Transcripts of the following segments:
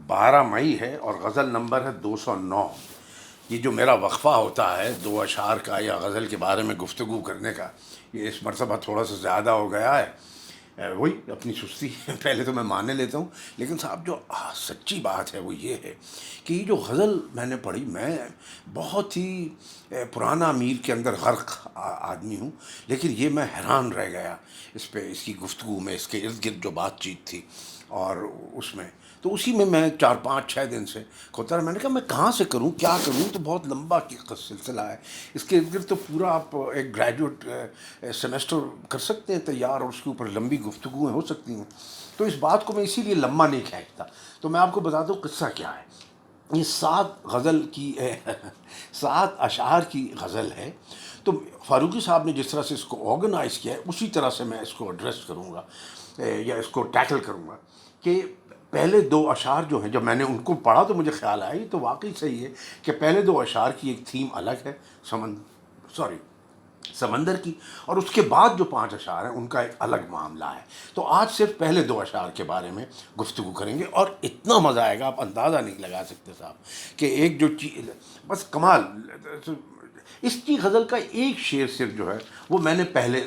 12 مئی ہے اور غزل نمبر ہے 209۔ یہ جو میرا وقفہ ہوتا ہے دو اشعار کا یا غزل کے بارے میں گفتگو کرنے کا، یہ اس مرتبہ تھوڑا سا زیادہ ہو گیا ہے۔ وہی اپنی سستی پہلے تو میں ماننے لیتا ہوں، لیکن صاحب جو سچی بات ہے وہ یہ ہے کہ یہ جو غزل میں نے پڑھی، میں بہت ہی پرانا امیر کے اندر غرق آدمی ہوں، لیکن یہ میں حیران رہ گیا اس پہ، اس کی گفتگو میں، اس کے ارد گرد جو بات چیت تھی اور اس میں، تو اسی میں 4 5 6 دن سے کھوتا رہا۔ میں نے کہا میں کہاں سے کروں، کیا کروں، تو بہت لمبا سلسلہ ہے اس کے ارد گرد، تو پورا آپ ایک گریجویٹ سیمسٹر کر سکتے ہیں تیار، اور اس کے اوپر لمبی گفتگویں ہو سکتی ہیں۔ تو اس بات کو میں اسی لیے لمبا نہیں کھینچتا۔ تو میں آپ کو بتا دوں قصہ کیا ہے۔ یہ 7 غزل کی 7 اشعار کی غزل ہے۔ تو فاروقی صاحب نے جس طرح سے اس کو آرگنائز کیا ہے اسی طرح سے میں اس کو ایڈریس کروں گا یا اس کو ٹیکل کروں گا کہ پہلے 2 اشعار جو ہیں، جب میں نے ان کو پڑھا تو مجھے خیال آیا یہ تو واقعی صحیح ہے کہ پہلے 2 اشعار کی ایک تھیم الگ ہے، سمندر کی، اور اس کے بعد جو 5 اشعار ہیں ان کا ایک الگ معاملہ ہے۔ تو آج صرف پہلے 2 اشعار کے بارے میں گفتگو کریں گے، اور اتنا مزہ آئے گا آپ اندازہ نہیں لگا سکتے صاحب کہ ایک جو چیز بس کمال۔ اس کی غزل کا ایک شعر صرف جو ہے وہ میں نے پہلے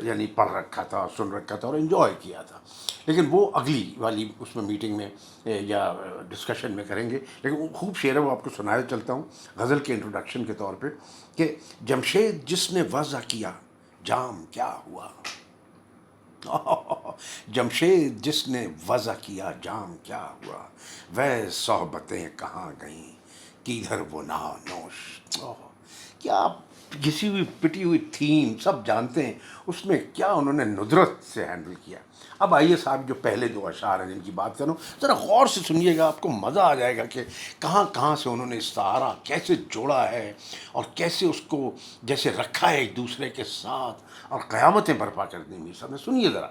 یعنی پڑھ رکھا تھا، سن رکھا تھا اور انجوائے کیا تھا، لیکن وہ اگلی والی اس میں میٹنگ میں یا ڈسکشن میں کریں گے۔ لیکن وہ خوب شعر ہے، وہ آپ کو سنایا چلتا ہوں غزل کے انٹروڈکشن کے طور پہ کہ جمشید جس نے وضع کیا جام کیا ہوا، جمشید جس نے وضع کیا جام کیا ہوا، وہ صحبتیں کہاں گئیں کدھر وہ نوش۔ کیا گھسی ہوئی پٹی ہوئی تھیم سب جانتے ہیں، اس میں کیا انہوں نے ندرت سے ہینڈل کیا۔ اب آئیے صاحب جو پہلے 2 اشعار ہیں جن کی بات کروں، ذرا غور سے سنیے گا، آپ کو مزہ آ جائے گا کہ کہاں کہاں سے انہوں نے استعارہ کیسے جوڑا ہے اور کیسے اس کو جیسے رکھا ہے ایک دوسرے کے ساتھ اور قیامتیں برپا کر دیں۔ میر صاحب نے سنیے ذرا،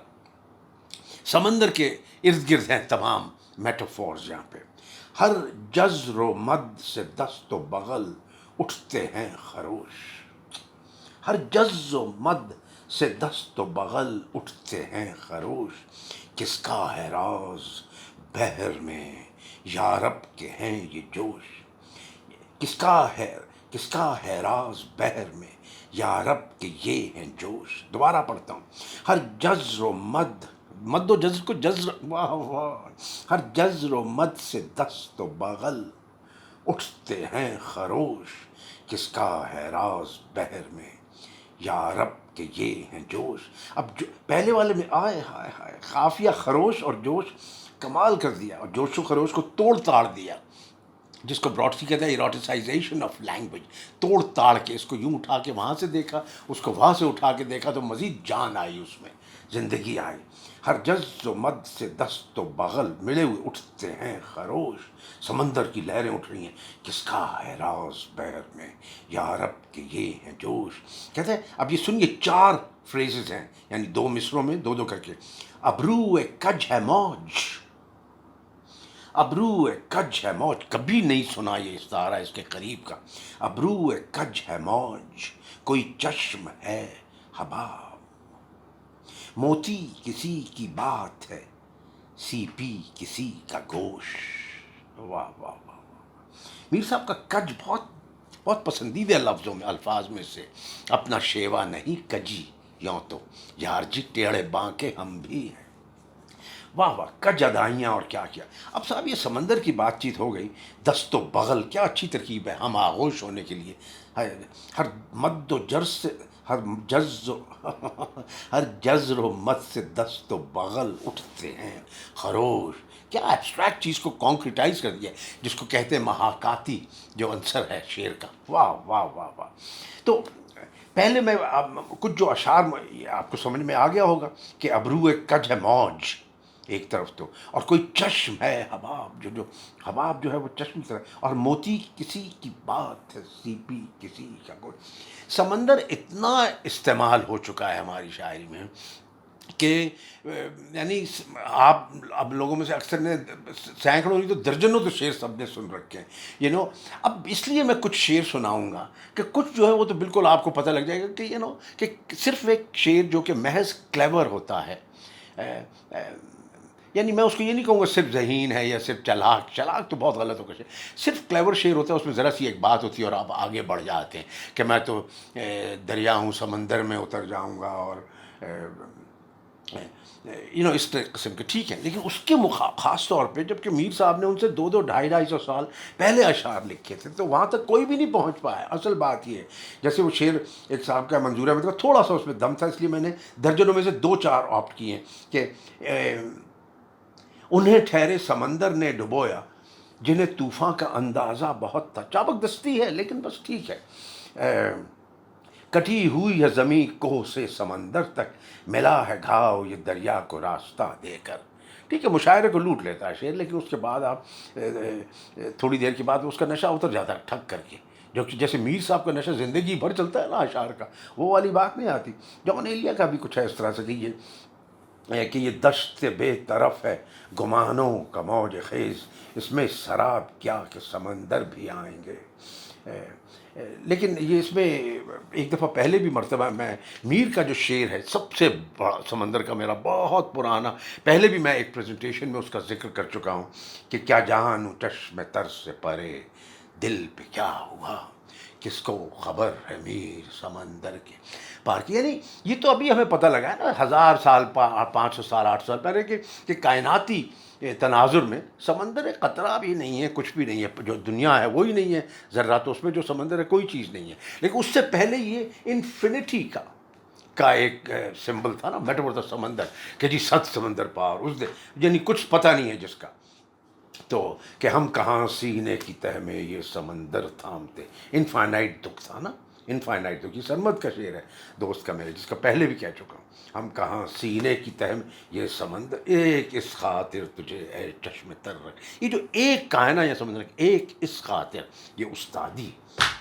سمندر کے ارد گرد ہیں تمام میٹافورز یہاں پہ۔ ہر جزر و مد سے دست و بغل اٹھتے ہیں خروش، ہر جز و مد سے دست و بغل اٹھتے ہیں خروش، کس کا ہے راز بحر میں یارب کے ہیں یہ جوش، کس کا ہے راز بحر میں یارب کے یہ ہیں جوش۔ دوبارہ پڑھتا ہوں، ہر جزر و مد و جزر کو جزر، واہ واہ، ہر جزر و مد سے دست و بغل اٹھتے ہیں خروش، کس کا ہے راز بحر میں یارب کہ یہ ہیں جوش۔ اب جو پہلے والے میں آئے ہائے ہائے قافیہ خروش اور جوش کمال کر دیا، اور جوش و خروش کو توڑ تاڑ دیا، جس کو براڈسی کہتا ہے ایروٹیسائزیشن آف لینگویج، توڑ تاڑ کے اس کو یوں اٹھا کے وہاں سے دیکھا، اس کو وہاں سے اٹھا کے دیکھا تو مزید جان آئی، اس میں زندگی آئی۔ ہر جز و مد سے دست و بغل ملے ہوئے اٹھتے ہیں خروش، سمندر کی لہریں اٹھ رہی ہیں، کس کا ہے راز بحر میں یارب کہ یہ ہیں جوش۔ کہتے ہیں اب یہ سنیے 4 فریزز ہیں، یعنی 2 مصروں میں 2 2 کر کے۔ ابرو کج ہے موج، ابرو کج ہے موج، کبھی نہیں سنا یہ استعارہ اس کے قریب کا۔ ابرو کج ہے موج کوئی چشم ہے حباب، موتی کسی کی بات ہے سی پی کسی کا گوش۔ واہ واہ واہ۔ میر صاحب کا کج بہت بہت پسندیدہ لفظوں میں، الفاظ میں سے، اپنا شیوا نہیں کجی یوں تو یار جی ٹیڑے بانکے ہم بھی ہیں۔ واہ واہ، کج ادائیاں اور کیا کیا۔ اب صاحب یہ سمندر کی بات چیت ہو گئی، دست و بغل کیا اچھی ترکیب ہے ہم آغوش ہونے کے لیے۔ ہر مد و جر سے ہر جز و ہر جزر و مد سے دست و بغل اٹھتے ہیں خروش۔ کیا ایبسٹریکٹ چیز کو کانکریٹائز کر دیا، جس کو کہتے ہیں محاکاتی جو عنصر ہے شعر کا۔ واہ واہ واہ واہ۔ تو پہلے میں کچھ جو اشعار آپ کو سمجھ میں آ گیا ہوگا کہ ابرو کج ہے موج ایک طرف تو، اور کوئی چشم ہے حباب، جو حباب جو ہے وہ چشم کی طرح، اور موتی کسی کی بات ہے سی پی کسی کا کوئی۔ سمندر اتنا استعمال ہو چکا ہے ہماری شاعری میں کہ یعنی آپ اب لوگوں میں سے اکثر نے سینکڑوں نہیں تو درجنوں تو شعر سب نے سن رکھے ہیں، اب اس لیے میں کچھ شعر سناؤں گا کہ کچھ جو ہے وہ تو بالکل آپ کو پتہ لگ جائے گا کہ صرف ایک شعر جو کہ محض کلیور ہوتا ہے، یعنی میں اس کو یہ نہیں کہوں گا صرف ذہین ہے یا صرف چلاک، چلاک تو بہت غلط ہوگا، صرف کلیور شعر ہوتا ہے، اس میں ذرا سی ایک بات ہوتی ہے اور آپ آگے بڑھ جاتے ہیں کہ میں تو دریا ہوں سمندر میں اتر جاؤں گا اور اس قسم کے، ٹھیک ہے، لیکن اس کے خاص طور پہ جب کہ میر صاحب نے ان سے 200-250 سال پہلے اشعار لکھے تھے تو وہاں تک کوئی بھی نہیں پہنچ پایا. اصل بات یہ ہے، جیسے وہ شعر ایک صاحب کا منظور احمد کا تھوڑا سا اس میں دم تھا، اس لیے میں نے درجنوں میں سے 2-4 آپٹ کیے ہیں کہ انہیں ٹھہرے سمندر نے ڈبویا جنہیں طوفان کا اندازہ بہت تھا. چابک دستی ہے لیکن بس ٹھیک ہے. کٹی ہوئی ہے زمیں کوہ سے سمندر تک، ملا ہے گھاؤ یہ دریا کو راستہ دے کر. ٹھیک ہے، مشاعرے کو لوٹ لیتا ہے شعر، لیکن اس کے بعد آپ تھوڑی دیر کے بعد اس کا نشہ اتر جاتا ہے ٹھک کر کے، جو کہ جیسے میر صاحب کا نشہ زندگی بھر چلتا ہے نا اشعار کا، وہ والی بات نہیں آتی. جون ایلیا کا بھی کچھ ہے اس طرح سے کہ یہ دشت بے طرف ہے گمانوں کا موج خیز، اس میں سراب کیا کہ سمندر بھی آئیں گے. لیکن یہ اس میں ایک دفعہ پہلے بھی مرتبہ میں میر کا جو شعر ہے سب سے بڑا سمندر کا، میرا بہت پرانا، پہلے بھی میں ایک پریزنٹیشن میں اس کا ذکر کر چکا ہوں کہ کیا جانوں چشم تر سے پرے دل پہ کیا ہوا، کس کو خبر ہے میر سمندر کے پار کی. یعنی یہ تو ابھی ہمیں پتہ لگا ہے نا 1000 سال 500 سال 800 سال پہلے کہ کائناتی تناظر میں سمندر ایک قطرہ بھی نہیں ہے، کچھ بھی نہیں ہے، جو دنیا ہے وہی نہیں ہے، ذرات اس میں جو سمندر ہے کوئی چیز نہیں ہے. لیکن اس سے پہلے یہ انفینٹی کا ایک سمبل تھا نا، میٹافور تھا سمندر کہ جی 7 سمندر پار، یعنی کچھ پتہ نہیں ہے جس کا، تو کہ ہم کہاں سینے کی تہ میں یہ سمندر تھامتے. انفائنائٹ دکھ تھا نا، انفائنائٹ دکھ. یہ سرمد کا شعر ہے دوست کا میرے، جس کا پہلے بھی کہہ چکا ہوں. ہم کہاں سینے کی تہ میں یہ سمندر، ایک اس خاطر تجھے اے چشم تر رکھ. یہ جو ایک کا ہے نا یہ سمندر، ایک اس خاطر، یہ استادی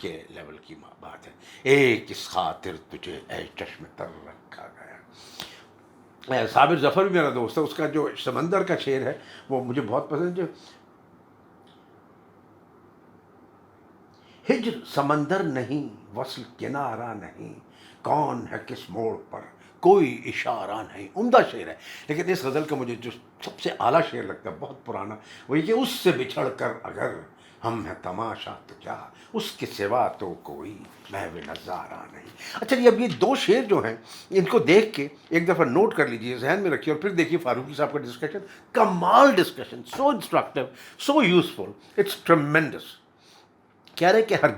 کے لیول کی بات ہے. ایک اس خاطر تجھے اے چشم تر رکھا گیا. صابر ظفر بھی میرا دوست ہے، اس کا جو سمندر کا شعر ہے وہ مجھے بہت پسند ہے. ہجر سمندر نہیں وصل کنارہ نہیں، کون ہے کس موڑ پر کوئی اشارہ نہیں. عمدہ شعر ہے. لیکن اس غزل کا مجھے جو سب سے اعلیٰ شعر لگتا ہے بہت پرانا، وہ یہ کہ اس سے بچھڑ کر اگر ہم ہیں تماشا تو کیا، اس کے سوا تو کوئی محو نظارہ نہیں. اچھا جی، اب یہ 2 شعر جو ہیں ان کو دیکھ کے ایک دفعہ نوٹ کر لیجئے، ذہن میں رکھیے، اور پھر دیکھیے فاروقی صاحب کا ڈسکشن. کمال discussion, so instructive, so useful, it's tremendous. کہہ رہے کہ ہر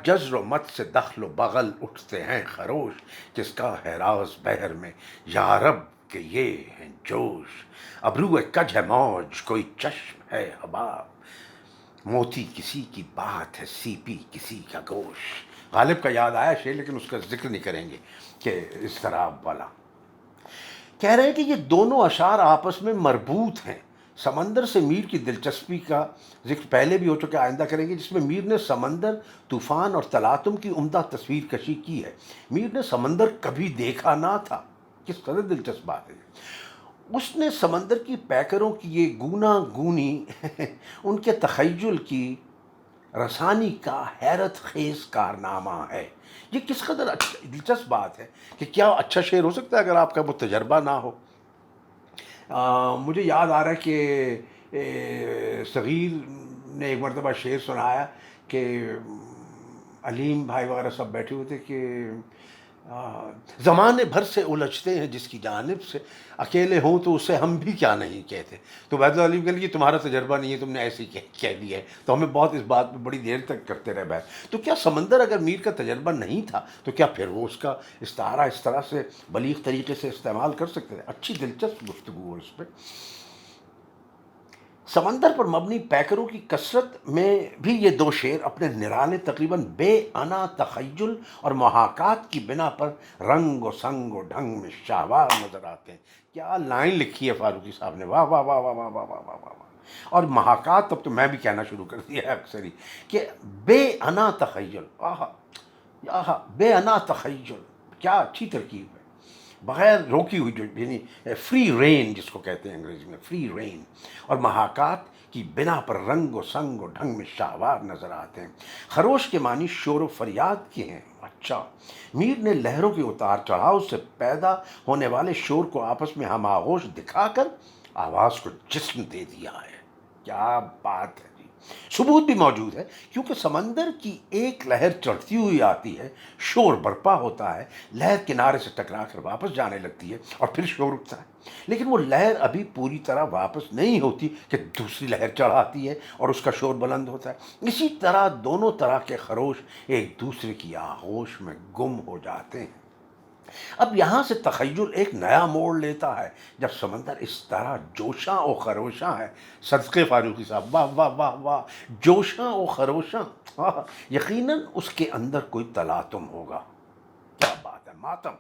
جزر و مت سے دخل و بغل اٹھتے ہیں خروش، جس کا ہے راز بحر میں یارب کہ یہ ہیں جوش. ابرو کج ہے موج کوئی چشم ہے حباب، موتی کسی کی بات ہے سیپی کسی کا گوش. غالب کا یاد آیا شعر، لیکن اس کا ذکر نہیں کریں گے کہ اس طرح والا. کہہ رہے ہیں کہ یہ دونوں اشعار آپس میں مربوط ہیں. سمندر سے میر کی دلچسپی کا ذکر پہلے بھی ہو چکا، آئندہ کریں گے، جس میں میر نے سمندر، طوفان اور تلاطم کی عمدہ تصویر کشی کی ہے. میر نے سمندر کبھی دیکھا نہ تھا. کس قدر دلچسپ بات ہے. اس نے سمندر کی پیکروں کی یہ گونا گونی ان کے تخیل کی رسانی کا حیرت خیز کارنامہ ہے. یہ کس قدر دلچسپ بات ہے کہ کیا اچھا شعر ہو سکتا ہے اگر آپ کا وہ تجربہ نہ ہو. مجھے یاد آ رہا ہے کہ صغیر نے ایک مرتبہ شعر سنایا کہ علیم بھائی وغیرہ سب بیٹھے ہوئے تھے کہ زمانے بھر سے الجھتے ہیں جس کی جانب سے، اکیلے ہوں تو اسے ہم بھی کیا نہیں کہتے. تو عبید اللہ علیم کے لیے تمہارا تجربہ نہیں ہے، تم نے ایسے ہی کہہ دیا ہے. تو ہمیں بہت اس بات پہ بڑی دیر تک کرتے رہے بات. تو کیا سمندر اگر میر کا تجربہ نہیں تھا تو کیا پھر وہ اس کا استعارہ اس طرح سے بلیغ طریقے سے استعمال کر سکتے تھے؟ اچھی دلچسپ گفتگو ہے اس پہ. سمندر پر مبنی پیکروں کی کثرت میں بھی یہ 2 شعر اپنے نرالے تقریباً بے انا تخیل اور محاکات کی بنا پر رنگ و سنگ و ڈھنگ میں شاہوار نظر آتے ہیں. کیا لائن لکھی ہے فاروقی صاحب نے، واہ واہ واہ واہ واہ واہ واہ واہ واہ. اور محاکات اب تو میں بھی کہنا شروع کر دیا ہے اکثر ہی کہ بے انا تخیل، آہا بے انا تخیل، کیا اچھی ترکیب ہے. بغیر روکی ہوئی، جو یعنی فری رین جس کو کہتے ہیں انگریزی میں، فری رین. اور محاکات کی بنا پر رنگ و سنگ و ڈھنگ میں شاہوار نظر آتے ہیں. خروش کے معنی شور و فریاد کے ہیں. اچھا، میر نے لہروں کے اتار چڑھاؤ سے پیدا ہونے والے شور کو آپس میں ہم آغوش دکھا کر آواز کو جسم دے دیا ہے۔ کیا بات ہے جی! ثبوت بھی موجود ہے، کیونکہ سمندر کی ایک لہر چڑھتی ہوئی آتی ہے، شور برپا ہوتا ہے، لہر کنارے سے ٹکرا کر واپس جانے لگتی ہے اور پھر شور اٹھتا ہے، لیکن وہ لہر ابھی پوری طرح واپس نہیں ہوتی کہ دوسری لہر چڑھ آتی ہے اور اس کا شور بلند ہوتا ہے۔ اسی طرح دونوں طرح کے خروش ایک دوسرے کی آغوش میں گم ہو جاتے ہیں۔ اب یہاں سے تخیل ایک نیا موڑ لیتا ہے جب سمندر اس طرح جوشاں و خروشاں ہے۔ صدقے فاروقی صاحب، واہ واہ واہ واہ! جوشاں و خروشاں! یقیناً اس کے اندر کوئی تلاطم ہوگا۔ کیا بات ہے! ماتم!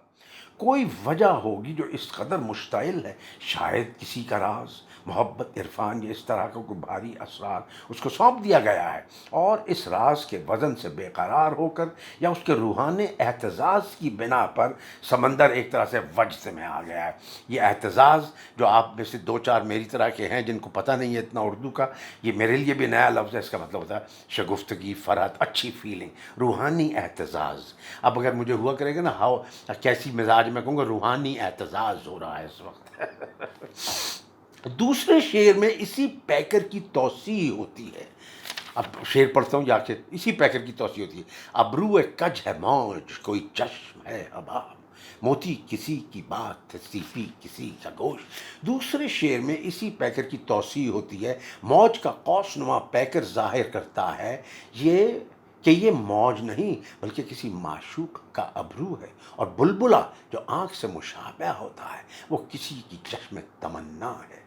کوئی وجہ ہوگی جو اس قدر مشتعل ہے، شاید کسی کا راز، محبت، عرفان یا اس طرح کا کوئی بھاری اسرار اس کو سونپ دیا گیا ہے، اور اس راز کے وزن سے بے قرار ہو کر یا اس کے روحانی اعتزاز کی بنا پر سمندر ایک طرح سے وجد میں آ گیا ہے۔ یہ اعتزاز جو آپ میں سے دو چار میری طرح کے ہیں جن کو پتہ نہیں ہے اتنا اردو کا، یہ میرے لیے بھی نیا لفظ ہے۔ اس کا مطلب ہوتا ہے شگفتگی، فرحت، اچھی فیلنگ، روحانی اعتزاز۔ اب اگر مجھے ہوا کرے گا نا کیسی مزاج، میں کہوں گا روحانی اعتزاز ہو رہا ہے اس وقت۔ دوسرے شعر میں اسی پیکر کی توسیع ہوتی ہے۔ اب شعر پڑھتا ہوں جا کے، اسی پیکر کی توسیع ہوتی ہے۔ ابرو کج ہے موج، کوئی چشم ہے حباب، موتی کسی کی بات، سیفی کسی کا گوشت۔ دوسرے شعر میں اسی پیکر کی توسیع ہوتی ہے۔ موج کا قوس نما پیکر ظاہر کرتا ہے یہ موج نہیں بلکہ کسی معشوق کا ابرو ہے، اور بلبلا جو آنکھ سے مشابہ ہوتا ہے وہ کسی کی چشم تمنا ہے۔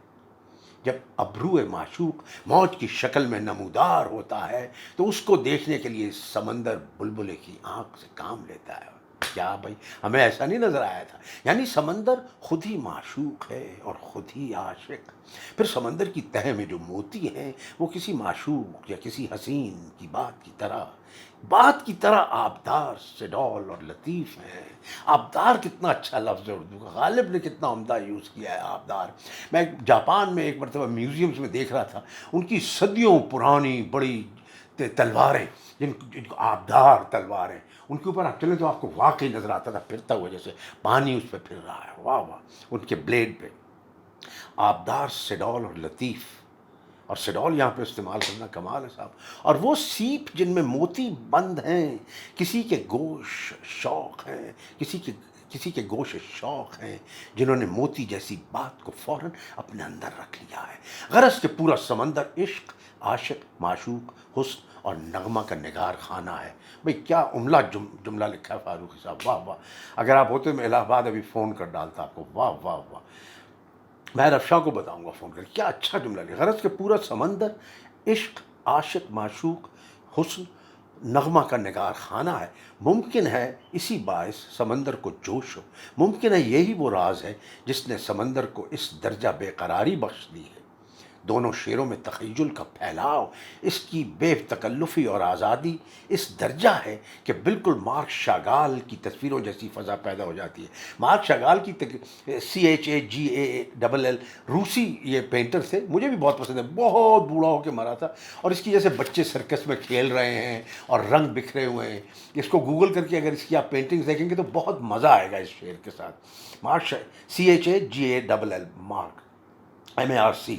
جب ابرو معشوق موج کی شکل میں نمودار ہوتا ہے تو اس کو دیکھنے کے لیے سمندر بلبلے کی آنکھ سے کام لیتا ہے۔ کیا بھائی، ہمیں ایسا نہیں نظر آیا تھا؟ یعنی سمندر خود ہی معشوق ہے اور خود ہی عاشق۔ پھر سمندر کی تہہ میں جو موتی ہیں وہ کسی معشوق یا کسی حسین کی بات کی طرح آبدار، سڈول اور لطیف ہیں۔ آبدار کتنا اچھا لفظ ہے اردو کا، غالب نے کتنا عمدہ یوز کیا ہے آبدار۔ میں جاپان میں ایک مرتبہ میوزیمز میں دیکھ رہا تھا، ان کی صدیوں پرانی بڑی تلواریں، جن کو آبدار تلواریں، ان کے اوپر آپ چلیں تو آپ کو واقعی نظر آتا تھا پھرتا ہوا جیسے پانی اس پہ پھر رہا ہے۔ واہ واہ! ان کے بلیڈ پہ آبدار، سڈول اور لطیف، اور سڈول یہاں پہ استعمال کرنا کمال ہے صاحب۔ اور وہ سیپ جن میں موتی بند ہیں، کسی کے گوش شوق ہیں، کسی کے گوش شوق ہیں جنہوں نے موتی جیسی بات کو فوراً اپنے اندر رکھ لیا ہے۔ غرض کہ پورا سمندر عشق، عاشق، معشوق، حسن اور نغمہ کا نگار خانہ ہے۔ بھئی کیا عملہ جملہ لکھا ہے فاروقی صاحب، واہ واہ! اگر آپ ہوتے میں الہ آباد ابھی فون کر ڈالتا آپ کو۔ واہ واہ واہ! میں رفشاں کو بتاؤں گا فون کر، کیا اچھا جملہ لکھا۔ غرض کہ پورا سمندر عشق، عاشق، معشوق، حسن، نغمہ کا نگار خانہ ہے۔ ممکن ہے اسی باعث سمندر کو جوش ہو، ممکن ہے یہی وہ راز ہے جس نے سمندر کو اس درجہ بے قراری بخش دی ہے۔ دونوں شعروں میں تخیل کا پھیلاؤ، اس کی بے تکلفی اور آزادی اس درجہ ہے کہ بالکل مارک شاگال کی تصویروں جیسی فضا پیدا ہو جاتی ہے۔ مارک شاگال کی CHAGALL، روسی یہ پینٹر تھے، مجھے بھی بہت پسند ہے، بہت بوڑھا ہو کے مرا تھا، اور اس کی جیسے بچے سرکس میں کھیل رہے ہیں اور رنگ بکھرے ہوئے ہیں۔ اس کو گوگل کر کے اگر اس کی آپ پینٹنگز دیکھیں گے تو بہت مزہ آئے گا اس شعر کے ساتھ۔ مارک CHAGALL، مارک MARC،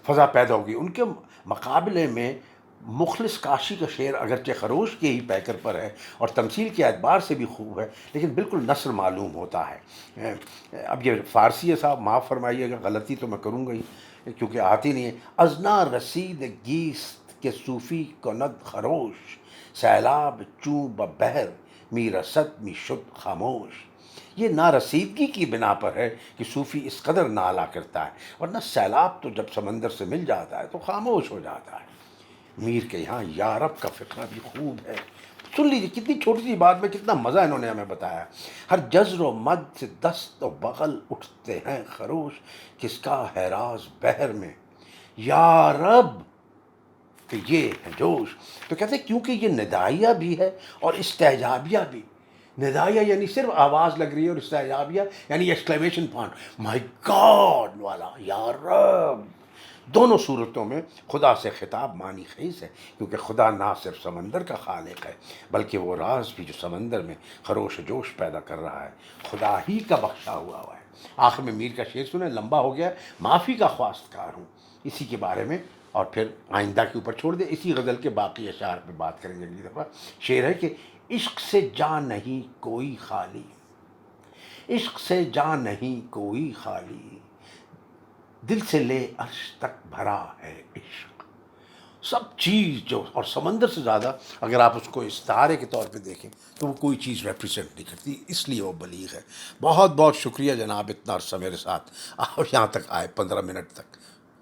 فضا پیدا ہوگی۔ ان کے مقابلے میں مخلص کاشی کا شعر اگرچہ خروش کے ہی پیکر پر ہے اور تمثیل کے اعتبار سے بھی خوب ہے، لیکن بالکل نثر معلوم ہوتا ہے۔ اب یہ فارسی ہے صاحب، معاف فرمائیے گا، غلطی تو میں کروں گا ہی کیونکہ آتی نہیں ہے۔ ازنا رسید گیست کے صوفی کند خروش، سیلاب چوں ببہر می رسد می شد خاموش۔ یہ نارسیدگی کی بنا پر ہے کہ صوفی اس قدر نالا کرتا ہے، ورنہ سیلاب تو جب سمندر سے مل جاتا ہے تو خاموش ہو جاتا ہے۔ میر کے یہاں یارب کا فقرہ بھی خوب ہے، سن لیجیے، کتنی چھوٹی سی بات میں کتنا مزہ انہوں نے ہمیں بتایا۔ ہر جزر و مد سے دست و بغل اٹھتے ہیں خروش، کس کا ہے راز بحر میں یارب کہ یہ ہے جوش۔ تو کہتے ہیں کیونکہ یہ ندائیہ بھی ہے اور استعجابیہ بھی۔ ندائیہ یعنی صرف آواز لگ رہی ہے، اور استعجابیہ یعنی ایکسکلیمیشن پوائنٹ، مائی گاڈ والا، یا رب۔ دونوں صورتوں میں خدا سے خطاب معنی خیز ہے، کیونکہ خدا نہ صرف سمندر کا خالق ہے بلکہ وہ راز بھی جو سمندر میں خروش و جوش پیدا کر رہا ہے خدا ہی کا بخشا ہوا ہے۔ آخر میں میر کا شعر سنیں، لمبا ہو گیا، معافی کا خواستگار ہوں، اسی کے بارے میں، اور پھر آئندہ کے اوپر چھوڑ دیں، اسی غزل کے باقی اشعار پہ بات کریں گے اگلی دفعہ۔ شعر ہے کہ عشق سے جاں نہیں کوئی خالی، عشق سے جاں نہیں کوئی خالی، دل سے لے عرش تک بھرا ہے عشق۔ سب چیز جو، اور سمندر سے زیادہ اگر آپ اس کو استعارے کے طور پہ دیکھیں تو وہ کوئی چیز ریپرزینٹ نہیں کرتی، اس لیے وہ بلیغ ہے۔ بہت بہت شکریہ جناب، اتنا عرصہ میرے ساتھ آپ یہاں تک آئے، 15 منٹ تک۔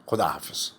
خدا حافظ۔